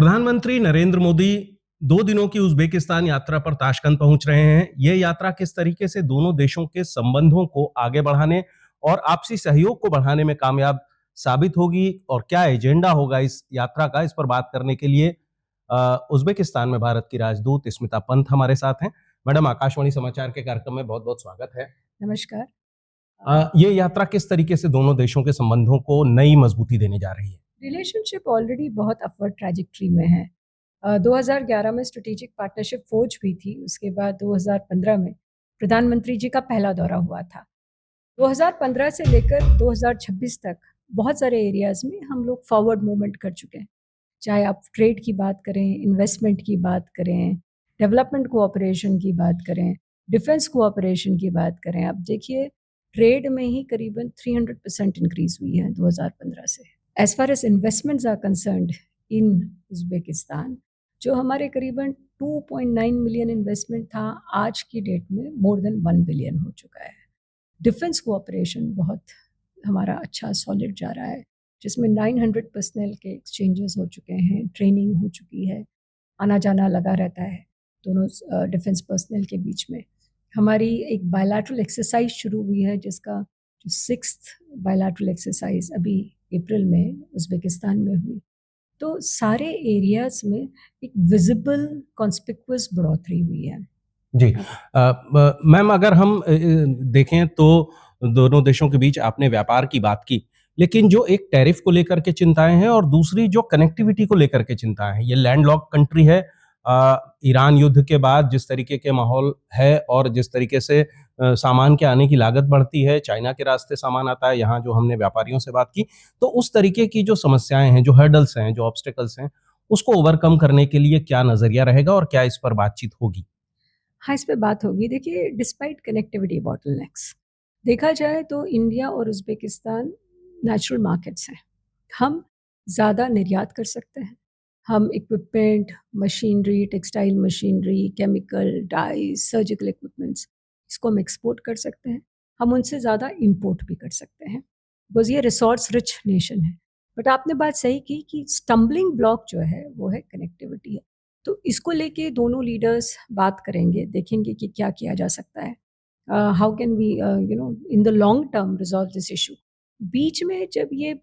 प्रधानमंत्री नरेंद्र मोदी 2 दिनों की उज़्बेकिस्तान यात्रा पर ताशकंद पहुंच रहे हैं। ये यात्रा किस तरीके से दोनों देशों के संबंधों को आगे बढ़ाने और आपसी सहयोग को बढ़ाने में कामयाब साबित होगी और क्या एजेंडा होगा इस यात्रा का, इस पर बात करने के लिए उज़्बेकिस्तान में भारत की राजदूत स्मिता पंत हमारे साथ हैं। मैडम, आकाशवाणी समाचार के कार्यक्रम में बहुत-बहुत स्वागत है। नमस्कार। ये यात्रा किस तरीके से दोनों देशों के संबंधों को नई मजबूती देने जा रही है? रिलेशनशिप ऑलरेडी बहुत अपवर्ड ट्रैजेक्टरी में है। 2011 में स्ट्रेटेजिक पार्टनरशिप फौज हुई थी। उसके बाद 2015 में प्रधानमंत्री जी का पहला दौरा हुआ था। 2015 से लेकर 2026 तक बहुत सारे एरियाज़ में हम लोग फॉरवर्ड मूवमेंट कर चुके हैं। चाहे आप ट्रेड की बात करें, इन्वेस्टमेंट की बात करें, डेवलपमेंट कोऑपरेशन की बात करें, डिफेंस कोऑपरेशन की बात करें। अब देखिए, ट्रेड में ही करीबन 300% इंक्रीज़ हुई है 2015 से। As far as investments are concerned in Uzbekistan, जो हमारे करीबन 2.9 मिलियन इन्वेस्टमेंट था, आज की डेट में मोर देन 1 बिलियन हो चुका है। डिफेंस कोऑपरेशन बहुत हमारा अच्छा सॉलिड जा रहा है, जिसमें 900 पर्सनल के एक्सचेंजेस हो चुके हैं, ट्रेनिंग हो चुकी है, आना जाना लगा रहता है दोनों डिफेंस पर्सनल के बीच में। हमारी एक बायलैटरल एक्सरसाइज शुरू हुई है, जिसका जो 6th बायलैटरल एक्सरसाइज अभी अप्रैल में उज़्बेकिस्तान में हुई। तो सारे एरियाज़ में एक विजिबल कॉन्स्पिक्युअस बढ़ोतरी हुई है। जी। मैम, अगर हम देखें तो दोनों देशों के बीच आपने व्यापार की बात की, लेकिन जो एक टैरिफ को लेकर के चिंताएँ हैं और दूसरी जो कनेक्टिविटी को लेकर के चिंताएँ हैं। ये लैंडलॉक्ड कंट्री है। ईरान युद्ध के बाद जिस तरीके के माहौल है और जिस तरीके से सामान के आने की लागत बढ़ती है, चाइना के रास्ते सामान आता है, यहाँ जो हमने व्यापारियों से बात की, तो उस तरीके की जो समस्याएँ हैं, जो हर्डल्स हैं, जो ऑब्स्टेकल्स हैं, उसको ओवरकम करने के लिए क्या नज़रिया रहेगा और क्या इस पर बातचीत होगी? हाँ, इस पे बात होगी। देखिए, डिस्पाइट कनेक्टिविटी बॉटलनेक्स, देखा जाए तो इंडिया और उज़्बेकिस्तान नेचुरल मार्केट्स हैं। हम ज़्यादा निर्यात कर सकते हैं। हम equipment, machinery, textile machinery, chemical, dies, surgical equipments, इसको हम एक्सपोर्ट कर सकते हैं। हम उनसे ज़्यादा इम्पोर्ट भी कर सकते हैं, बिकॉज़ ये रिसोर्स रिच नेशन है। बट आपने बात सही की कि स्टम्बलिंग ब्लॉक जो है, वो है कनेक्टिविटी है। तो इसको लेके दोनों लीडर्स बात करेंगे, देखेंगे कि क्या किया जा सकता है। How can we in the long term resolve this issue. बीच में जब ये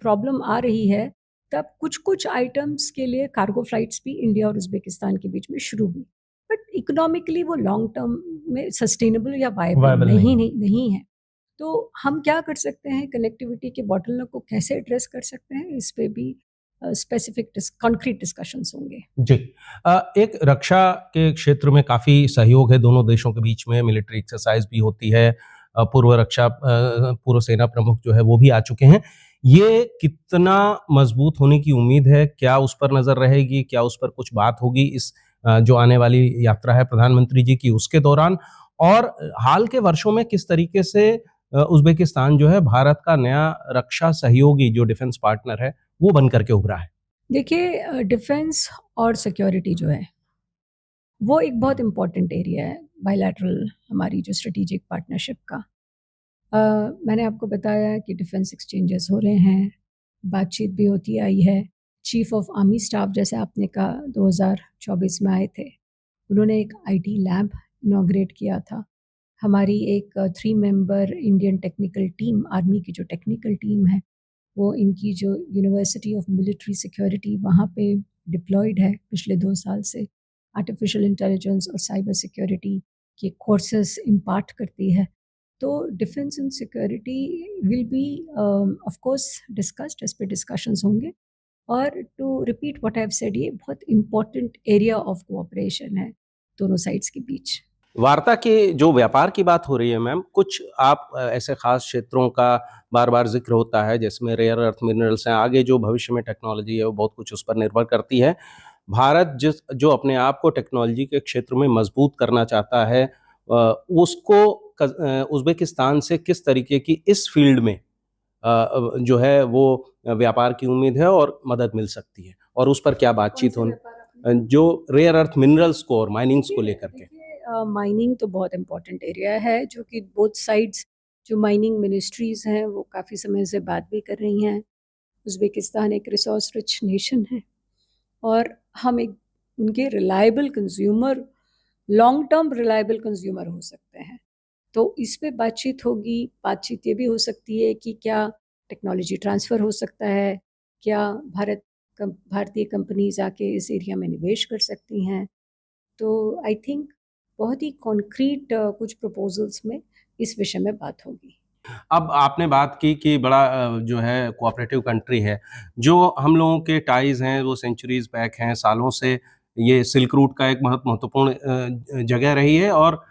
प्रॉब्लम आ रही है, तब कुछ-कुछ आइटम्स के लिए कार्गो फ्लाइट्स भी इंडिया और उज़्बेकिस्तान के बीच में शुरू हुई। बट इकोनॉमिकली वो लॉन्ग टर्म में सस्टेनेबल या वायबल वायबल नहीं नहीं है। नहीं नहीं है। तो हम क्या कर सकते हैं, कनेक्टिविटी के बॉटलनेक को कैसे एड्रेस कर सकते हैं, इस पे भी स्पेसिफिक कॉन्क्रीट डिस्कशंस होंगे। जी। एक रक्षा के क्षेत्र में काफ़ी सहयोग है दोनों देशों के बीच में, मिलिट्री एक्सरसाइज़ भी होती है। पूर्व सेना प्रमुख जो है वो भी आ चुके हैं। ये कितना मज़बूत होने की उम्मीद है? क्या उस पर नज़र रहेगी? क्या उस पर कुछ बात होगी इस जो आने वाली यात्रा है प्रधानमंत्री जी की उसके दौरान? और हाल के वर्षों में किस तरीके से उज़्बेकिस्तान जो है भारत का नया रक्षा सहयोगी जो डिफेंस पार्टनर है, वो बन कर के उभरा है? देखिए, डिफेंस और सिक्योरिटी जो है, वो एक बहुत इम्पोर्टेंट एरिया है बायलैटरल हमारी जो स्ट्रेटेजिक पार्टनरशिप का। मैंने आपको बताया कि डिफेंस एक्सचेंजेस हो रहे हैं, बातचीत भी होती आई है। चीफ ऑफ आर्मी स्टाफ, जैसे आपने कहा, 2024 में आए थे। उन्होंने एक आईटी लैब इनॉग्रेट किया था। हमारी एक 3 member Indian technical team, army की जो टेक्निकल टीम है, वो इनकी जो यूनिवर्सिटी ऑफ मिलिट्री सिक्योरिटी वहाँ पे डिप्लॉयड है पिछले 2 साल से। आर्टिफिशियल इंटेलिजेंस और साइबर सिक्योरिटी के कोर्सेज़ इम्पार्ट करती है। तो defence and security will be of course discussed, इस पे डिस्कशंस होंगे। और to repeat what I have said, ये बहुत इम्पोर्टेंट एरिया ऑफ कोऑपरेशन है दोनों साइड्स के बीच। वार्ता के जो व्यापार की बात हो रही है मैम, कुछ आप ऐसे खास क्षेत्रों का बार-बार ज़िक्र होता है जिसमें रेयर अर्थ मिनरल्स हैं, आगे जो भविष्य में टेक्नोलॉजी है वो बहुत कुछ उस पर निर्भर करती है। भारत जो अपने आप को टेक्नोलॉजी के क्षेत्र में मजबूत करना चाहता है, उसको उज़्बेकिस्तान से किस तरीके की इस फ़ील्ड में जो है वो व्यापार की उम्मीद है और मदद मिल सकती है? और उस पर क्या कौन बातचीत से होनी व्यापार आपने जो रेयर अर्थ मिनरल्स को और माइनिंग्स को लेकर के? माइनिंग तो बहुत इम्पोर्टेंट एरिया है, जो कि बोथ साइड्स जो माइनिंग मिनिस्ट्रीज़ हैं, वो काफ़ी समय से बात भी कर रही हैं। उज़्बेकिस्तान एक रिसोर्स रिच नेशन है और हम एक उनके reliable consumer, long term reliable consumer हो सकते हैं। तो इस पे बातचीत होगी। बातचीत ये भी हो सकती है कि क्या टेक्नोलॉजी ट्रांसफ़र हो सकता है, क्या भारतीय कंपनीज आके इस एरिया में निवेश कर सकती हैं। तो आई थिंक बहुत ही कॉन्क्रीट कुछ प्रपोजल्स में इस विषय में बात होगी। अब आपने बात की कि बड़ा जो है कोऑपरेटिव कंट्री है। जो हम लोगों के टाइज़ हैं वो सेंचुरीज़ बैक हैं, सालों से ये सिल्क रूट का एक बहुत महत्वपूर्ण जगह रही है और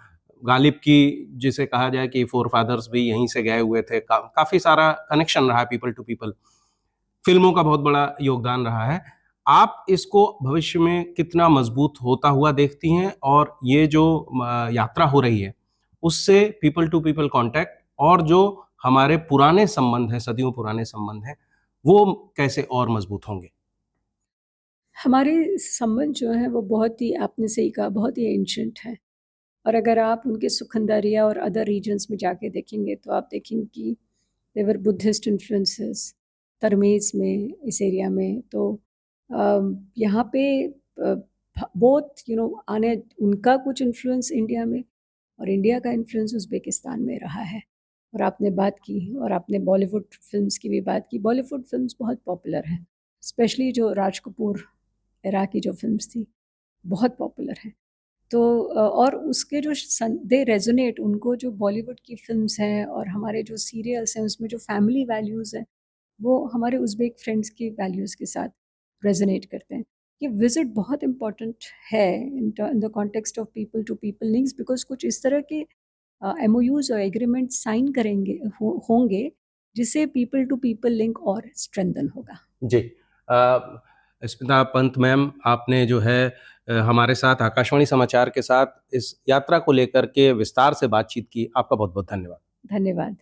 गालिब की जिसे कहा जाए कि फ़ोरफ़ादर्स भी यहीं से गए हुए थे। काफ़ी सारा कनेक्शन रहा है पीपल टू पीपल। फ़िल्मों का बहुत बड़ा योगदान रहा है। आप इसको भविष्य में कितना मज़बूत होता हुआ देखती हैं और ये जो यात्रा हो रही है, उससे पीपल टू पीपल कॉन्टैक्ट और जो हमारे पुराने संबंध हैं, सदियों पुराने संबंध हैं, वो कैसे और मज़बूत होंगे? हमारे संबंध जो हैं वो बहुत ही, आपने सही कहा, बहुत ही एंशिएंट हैं। और अगर आप उनके सुखनदरिया और अदर रीजन्स में जाके देखेंगे तो आप देखेंगे कि देवर बुद्धिस्ट इन्फ्लुएंसेस तरमेज में, इस एरिया में। तो यहाँ पे बोथ आने उनका कुछ इन्फ्लुएंस इंडिया में और इंडिया का इन्फ्लुएंस उज़्बेकिस्तान में रहा है। और आपने बात की, और आपने बॉलीवुड फिल्म्स की भी बात की। बॉलीवुड फिल्म्स बहुत पॉपुलर हैं, स्पेशली जो राज कपूर एरा की जो फिल्म्स थी, बहुत पॉपुलर हैं। तो और उसके जो दे रेजोनेट, उनको जो बॉलीवुड की फिल्म्स हैं और हमारे जो सीरियल्स हैं उसमें जो फैमिली वैल्यूज़ हैं, वो हमारे उज़्बेक फ्रेंड्स की वैल्यूज़ के साथ रेजोनेट करते हैं। ये विज़िट बहुत इम्पोर्टेंट है in the context of people to people links, because कुछ इस तरह के एमओयूज़ और एग्रीमेंट साइन करेंगे होंगे, जिससे पीपल टू पीपल लिंक और स्ट्रेंथन होगा। जी। स्मिता पंत मैम, आपने जो है हमारे साथ आकाशवाणी समाचार के साथ इस यात्रा को लेकर के विस्तार से बातचीत की। आपका बहुत-बहुत धन्यवाद। धन्यवाद।